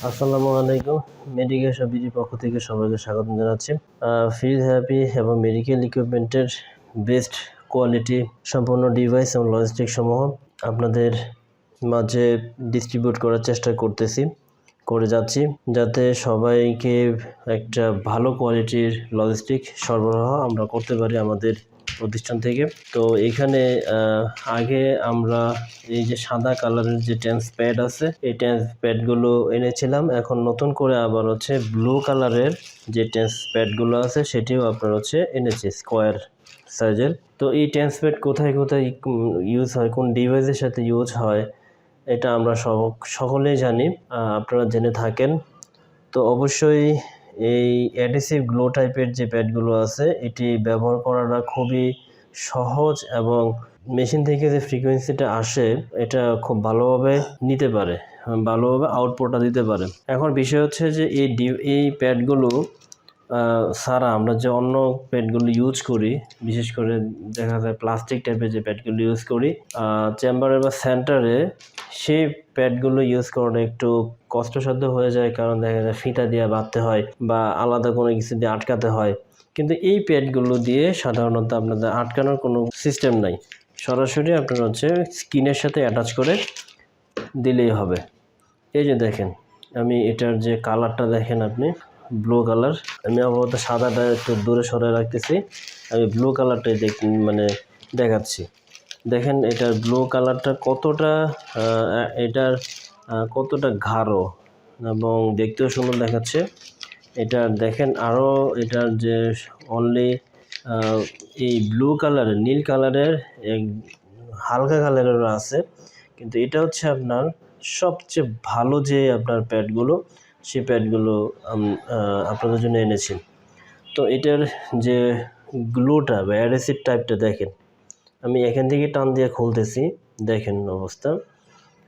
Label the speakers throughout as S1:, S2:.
S1: আসসালামু আলাইকুম। মেডিকেল শপির পক্ষ থেকে সবাইকে স্বাগত জানাচ্ছি। ফিজিওথেরাপি এবং মেডিকেল ইকুইপমেন্টের বেস্ট কোয়ালিটি সম্পন্ন ডিভাইস এবং লজিস্টিক সমূহ আপনাদের মাঝে ডিস্ট্রিবিউট করার চেষ্টা করে যাচ্ছি, যাতে সবাইকে একটা ভালো কোয়ালিটির লজিস্টিক সরবরাহ আমরা করতে পারি আমাদের প্রতিষ্ঠান থেকে। তো এখানে আগে আমরা এই যে সাদা কালারের যে টেন্স প্যাড আছে, এই টেন্স প্যাডগুলো এনেছিলাম। এখন নতুন করে আবার হচ্ছে ব্লু কালারের যে টেন্স প্যাডগুলো আছে সেটিও আপনার হচ্ছে এনেছি স্কোয়ার সাইজের। তো এই টেন্স প্যাড কোথায় কোথায় ইউজ হয়, কোন ডিভাইসের সাথে ইউজ হয়, এটা আমরা সকলেই জানি, আপনারা জেনে থাকেন। তো অবশ্যই এই অ্যাডহেসিভ গ্লো টাইপের যে প্যাডগুলো আছে এটি ব্যবহার করাটা খুবই সহজ এবং মেশিন থেকে যে ফ্রিকোয়েন্সিটা আসে এটা খুব ভালোভাবে নিতে পারে, ভালোভাবে আউটপুটটা দিতে পারে। এখন বিষয় হচ্ছে যে এই প্যাডগুলো ছাড়া আমরা যে অন্য প্যাডগুলো ইউজ করি, বিশেষ করে দেখা যায় প্লাস্টিক টাইপের যে প্যাডগুলো ইউজ করি চেম্বারে বা সেন্টারে, সেই প্যাডগুলো ইউজ করাটা একটু কষ্টসাধ্য হয়ে যায়, কারণ দেখা যায় ফিতা দিয়ে বাঁধতে হয় বা আলাদা কোনো কিছু দিয়ে আটকাতে হয়। কিন্তু এই প্যাডগুলো দিয়ে সাধারণত আপনাদের আটকানোর কোনো সিস্টেম নাই, সরাসরি আপনার হচ্ছে স্কিনের সাথে অ্যাটাচ করে দিলেই হবে। এই যে দেখেন, আমি এটার যে কালারটা দেখেন আপনি, ব্লু কালার। আমি আপাতত সাদাটা একটু দূরে সরে রাখতেছি, আমি ব্লু কালারটাই দেখাচ্ছি। দেখেন এটার ব্লু কালারটা কতটা গাঢ় এবং দেখতেও সুন্দর দেখাচ্ছে। এটা দেখেন, আরও এটার যে অনলি এই ব্লু কালারের, নীল কালারের, হালকা কালারেরও আছে, কিন্তু এটা হচ্ছে আপনার সবচেয়ে ভালো যে আপনার প্যাডগুলো, সেই প্যাডগুলো আপনাদের জন্য এনেছি। তো এটার যে গ্লুটা বা অ্যাডহেসিভ টাইপটা দেখেন, আমি এখান থেকে টান দিয়ে খুলতেছি, দেখেন অবস্থা।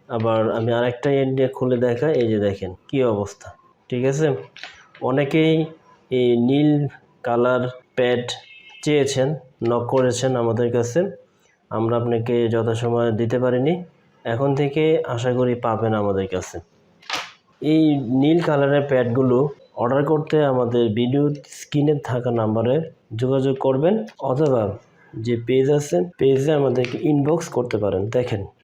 S1: আবার আমি আরেকটা এন্ড দিয়ে খুলে দেখাই, এই যে দেখেন কি অবস্থা। ঠিক আছে, অনেকেই এই নীল কালার প্যাড চেয়েছেন, নক করেছেন আমাদের কাছে, আমরা আপনাকে যথাসময়ে দিতে পারিনি। এখন থেকে আশা করি পাবেন আমাদের কাছে। এই নীল কালারের প্যাডগুলো অর্ডার করতে আমাদের ভিডিও স্ক্রিনে থাকা নাম্বারে যোগাযোগ করবেন, অথবা যে পেজ আছে পেজে আমাদেরকে ইনবক্স করতে পারেন। দেখেন